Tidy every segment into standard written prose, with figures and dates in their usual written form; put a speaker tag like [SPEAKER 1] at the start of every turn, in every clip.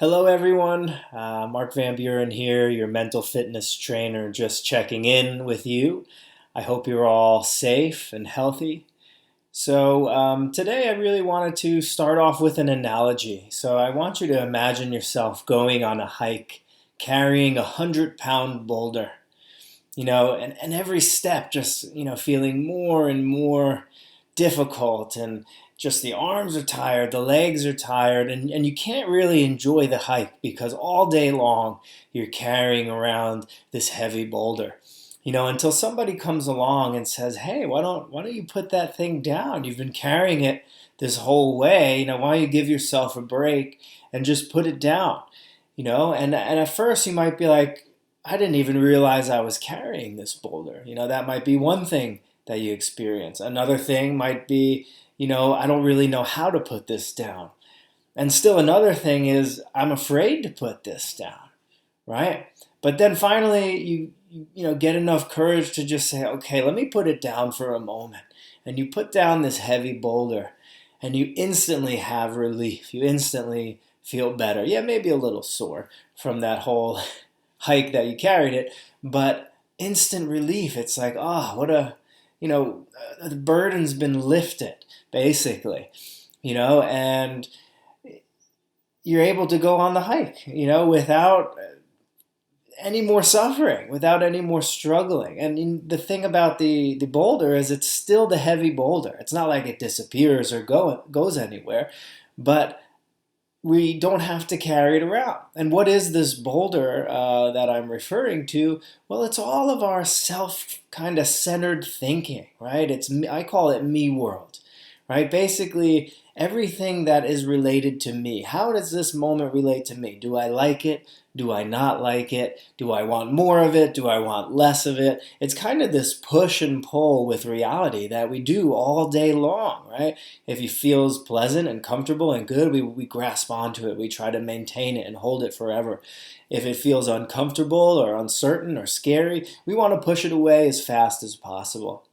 [SPEAKER 1] Hello, everyone. Mark Van Buren here, your mental fitness trainer, just checking in with you. I hope you're all safe and healthy. Today I really wanted to start off with an analogy. So, I want you to imagine yourself going on a hike carrying a 100-pound boulder, and every step just, feeling more and more difficult, and just the arms are tired, the legs are tired, and you can't really enjoy the hike because all day long you're carrying around this heavy boulder. Until somebody comes along and says, "Hey, why don't you put that thing down? You've been carrying it this whole way. Why don't you give yourself a break and just put it down?" And at first you might be like, "I didn't even realize I was carrying this boulder." That might be one thing that you experience. Another thing might be, "I don't really know how to put this down." And still another thing is, "I'm afraid to put this down," right? But then finally you get enough courage to just say, "Okay, let me put it down for a moment." And you put down this heavy boulder and you instantly have relief. You instantly feel better. Yeah, maybe a little sore from that whole hike that you carried it, but instant relief. It's like, what a, the burden's been lifted, basically, and you're able to go on the hike, without any more suffering, without any more struggling. And the thing about the boulder is it's still the heavy boulder. It's not like it disappears or goes anywhere, but we don't have to carry it around. And what is this boulder that I'm referring to? Well, it's all of our self kind of centered thinking, right? I call it me world, right? Basically, everything that is related to me. How does this moment relate to me? Do I like it? Do I not like it? Do I want more of it? Do I want less of it? It's kind of this push and pull with reality that we do all day long, right? If it feels pleasant and comfortable and good, we grasp onto it. We try to maintain it and hold it forever. If it feels uncomfortable or uncertain or scary, we want to push it away as fast as possible.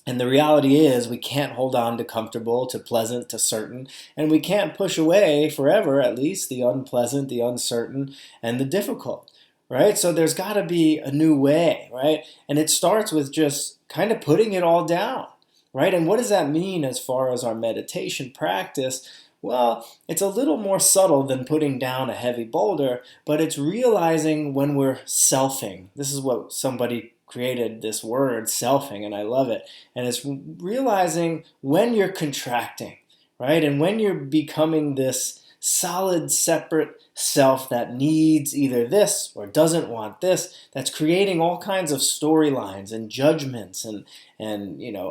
[SPEAKER 1] And the reality is we can't hold on to comfortable, to pleasant, to certain, and we can't push away forever, at least, the unpleasant, the uncertain, and the difficult, right? So there's got to be a new way, right? And it starts with just kind of putting it all down, right? And what does that mean as far as our meditation practice? Well, it's a little more subtle than putting down a heavy boulder, but it's realizing when we're selfing. This is what somebody created, this word, selfing, and I love it. And it's realizing when you're contracting, right? And when you're becoming this solid, separate self that needs either this or doesn't want this, that's creating all kinds of storylines and judgments and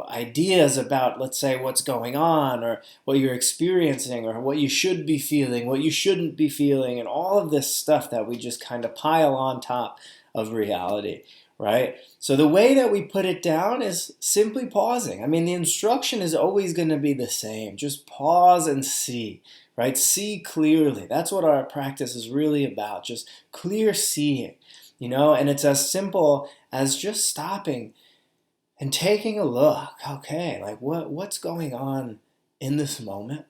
[SPEAKER 1] ideas about, let's say, what's going on or what you're experiencing or what you should be feeling, what you shouldn't be feeling, and all of this stuff that we just kind of pile on top of reality, right? So the way that we put it down is simply pausing. I mean, the instruction is always going to be the same. Just pause and see, right? See clearly. That's what our practice is really about, just clear seeing, and it's as simple as just stopping and taking a look. Okay, like what's going on in this moment?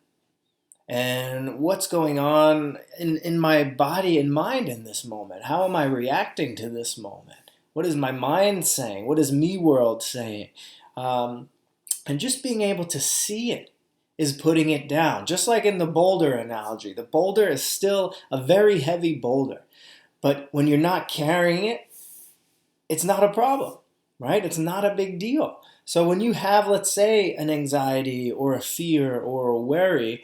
[SPEAKER 1] And what's going on in my body and mind in this moment? How am I reacting to this moment? What is my mind saying? What is me world saying? And just being able to see it is putting it down. Just like in the boulder analogy, the boulder is still a very heavy boulder. But when you're not carrying it, it's not a problem, right? It's not a big deal. So when you have, let's say, an anxiety or a fear or a worry,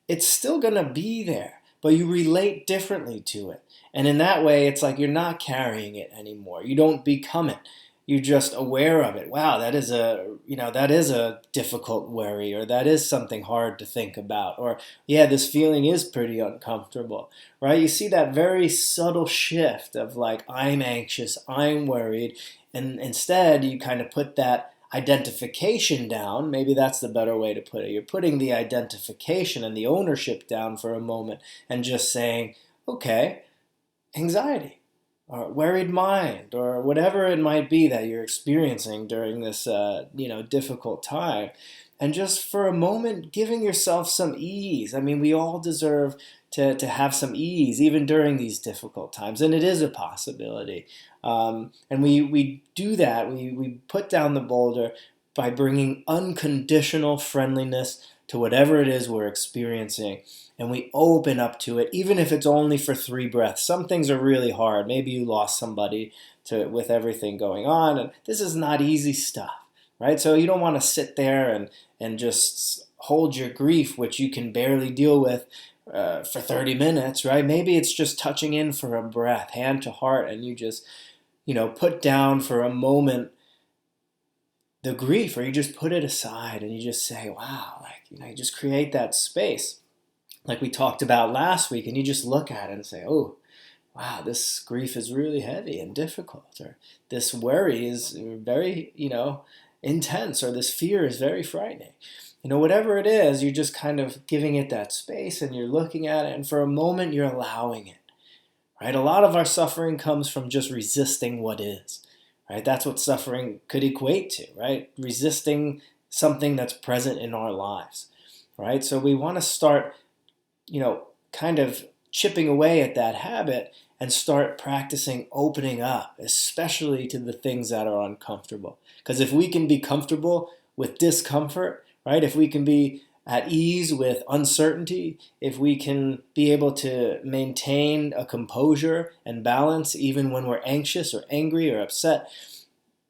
[SPEAKER 1] it's still going to be there, but you relate differently to it. And in that way, it's like you're not carrying it anymore. You don't become it. You're just aware of it. Wow, that is a difficult worry, or that is something hard to think about, or yeah, this feeling is pretty uncomfortable, right? You see that very subtle shift of like, I'm anxious, I'm worried, and instead you kind of put that identification down. Maybe that's the better way to put it. You're putting the identification and the ownership down for a moment and just saying, okay, anxiety or worried mind or whatever it might be that you're experiencing during this difficult time, and just for a moment giving yourself some ease. I mean, we all deserve to have some ease even during these difficult times. And it is a possibility. And we do that. We put down the boulder by bringing unconditional friendliness to whatever it is we're experiencing. And we open up to it, even if it's only for 3 breaths. Some things are really hard. Maybe you lost somebody with everything going on. And this is not easy stuff, right? So you don't want to sit there and just hold your grief, which you can barely deal with, for 30 minutes, right? Maybe it's just touching in for a breath, hand to heart, and you just, put down for a moment the grief, or you just put it aside and you just say, wow, you just create that space like we talked about last week, and you just look at it and say, oh, wow, this grief is really heavy and difficult, or this worry is very, intense, or this fear is very frightening. Whatever it is, you're just kind of giving it that space, and you're looking at it, and for a moment you're allowing it, right? A lot of our suffering comes from just resisting what is, right? That's what suffering could equate to, right? Resisting something that's present in our lives, right? So we want to start, kind of chipping away at that habit and start practicing opening up, especially to the things that are uncomfortable. Because if we can be comfortable with discomfort, right? If we can be at ease with uncertainty, if we can be able to maintain a composure and balance even when we're anxious or angry or upset,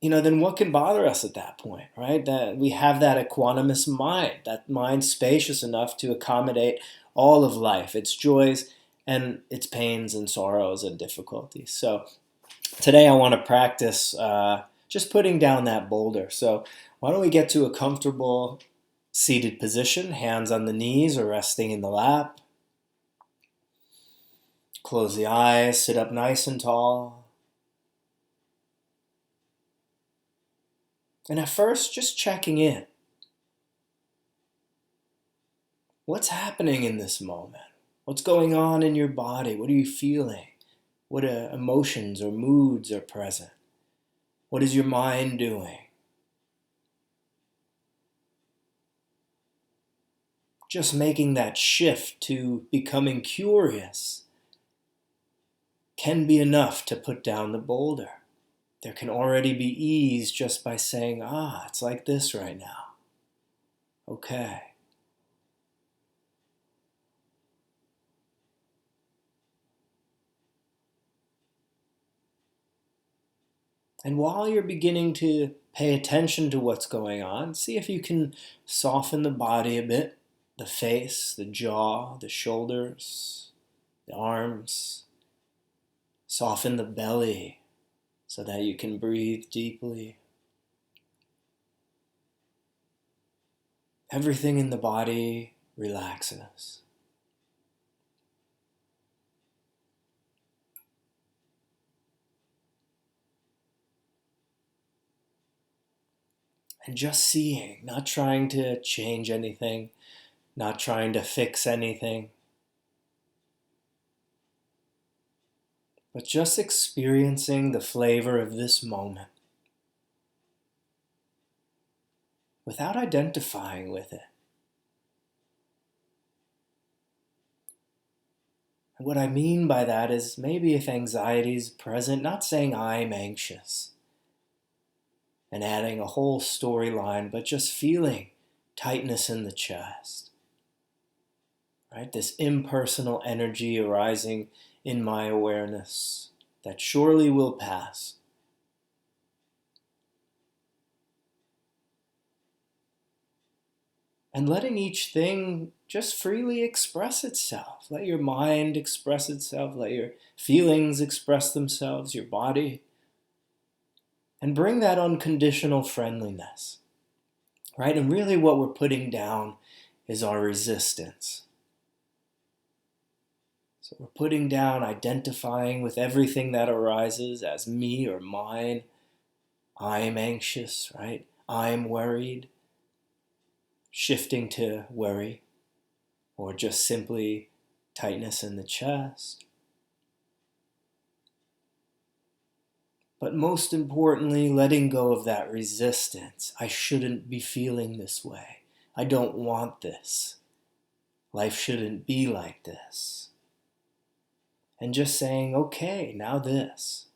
[SPEAKER 1] then what can bother us at that point, right? That we have that equanimous mind, that mind spacious enough to accommodate all of life, its joys and its pains and sorrows and difficulties. So today I want to practice just putting down that boulder. So why don't we get to a comfortable seated position, hands on the knees or resting in the lap. Close the eyes, sit up nice and tall. And at first, just checking in. What's happening in this moment? What's going on in your body? What are you feeling? What emotions or moods are present? What is your mind doing? Just making that shift to becoming curious can be enough to put down the boulder. There can already be ease just by saying, it's like this right now. Okay. And while you're beginning to pay attention to what's going on, see if you can soften the body a bit, the face, the jaw, the shoulders, the arms. Soften the belly so that you can breathe deeply. Everything in the body relaxes. And just seeing, not trying to change anything, not trying to fix anything, but just experiencing the flavor of this moment without identifying with it. And what I mean by that is maybe if anxiety is present, not saying I'm anxious and adding a whole storyline, but just feeling tightness in the chest. Right? This impersonal energy arising in my awareness that surely will pass. And letting each thing just freely express itself. Let your mind express itself. Let your feelings express themselves, your body. And bring that unconditional friendliness. Right? And really what we're putting down is our resistance. So we're putting down identifying with everything that arises as me or mine. I'm anxious, right? I'm worried. Shifting to worry, or just simply tightness in the chest. But most importantly, letting go of that resistance. I shouldn't be feeling this way. I don't want this. Life shouldn't be like this. and just saying, okay, now this.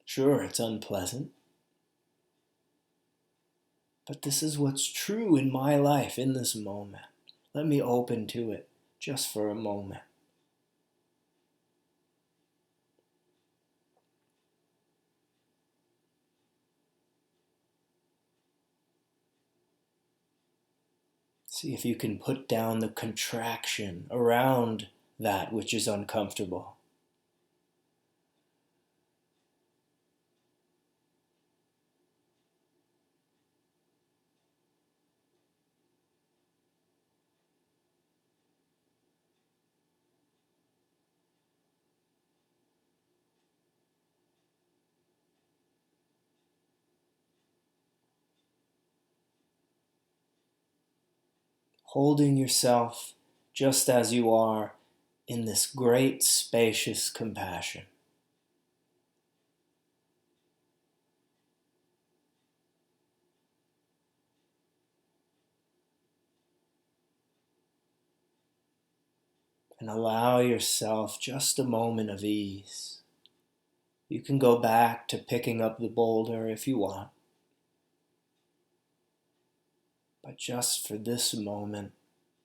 [SPEAKER 1] Sure, it's unpleasant, but this is what's true in my life in this moment. Let me open to it just for a moment. See if you can put down the contraction around that which is uncomfortable. Holding yourself just as you are in this great spacious compassion. And allow yourself just a moment of ease. You can go back to picking up the boulder if you want. But just for this moment,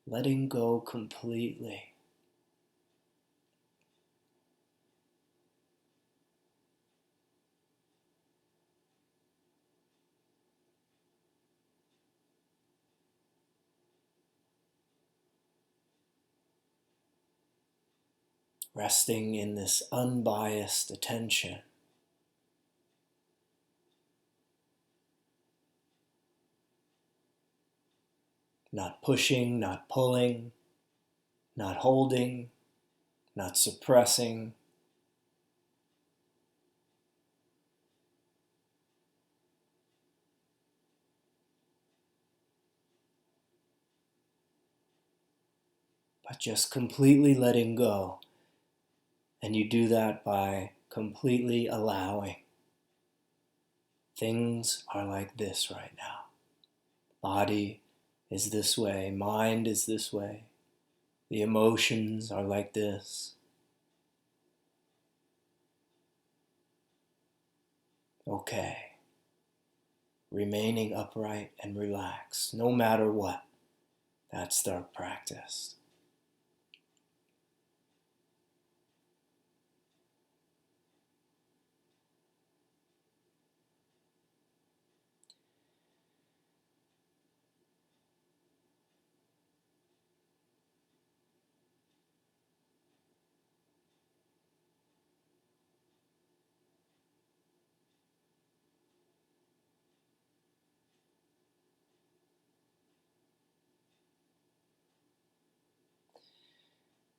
[SPEAKER 1] letting go completely. Resting in this unbiased attention. Not pushing, not pulling, not holding, not suppressing. But just completely letting go. And you do that by completely allowing. Things are like this right now. Body is this way, mind is this way, the emotions are like this. Okay. Remaining upright and relaxed, no matter what. That's our practice.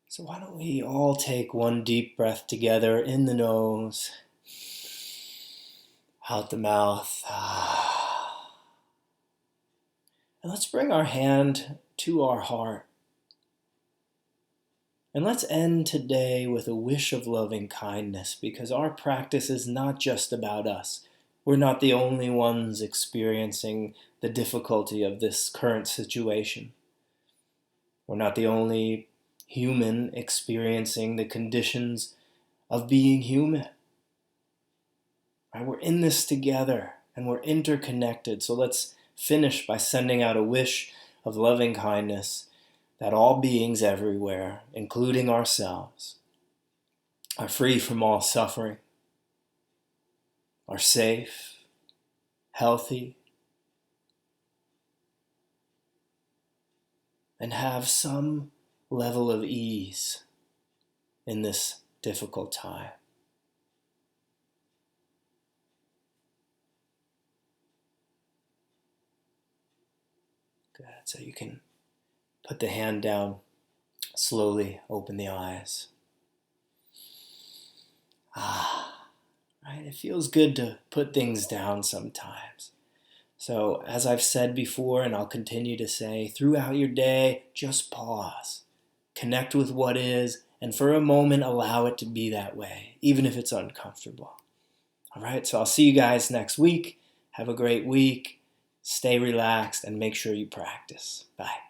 [SPEAKER 1] So why don't we all take one deep breath together in the nose, out the mouth. And let's bring our hand to our heart. And let's end today with a wish of loving kindness, because our practice is not just about us. We're not the only ones experiencing the difficulty of this current situation. We're not the only human experiencing the conditions of being human. Right? We're in this together and we're interconnected. So let's finish by sending out a wish of loving kindness that all beings everywhere, including ourselves, are free from all suffering, are safe, healthy, and have some level of ease in this difficult time. Good. So you can put the hand down, slowly open the eyes. Right? It feels good to put things down sometimes. So as I've said before, and I'll continue to say, throughout your day, just pause. Connect with what is, and for a moment, allow it to be that way, even if it's uncomfortable. All right, so I'll see you guys next week. Have a great week. Stay relaxed and make sure you practice. Bye.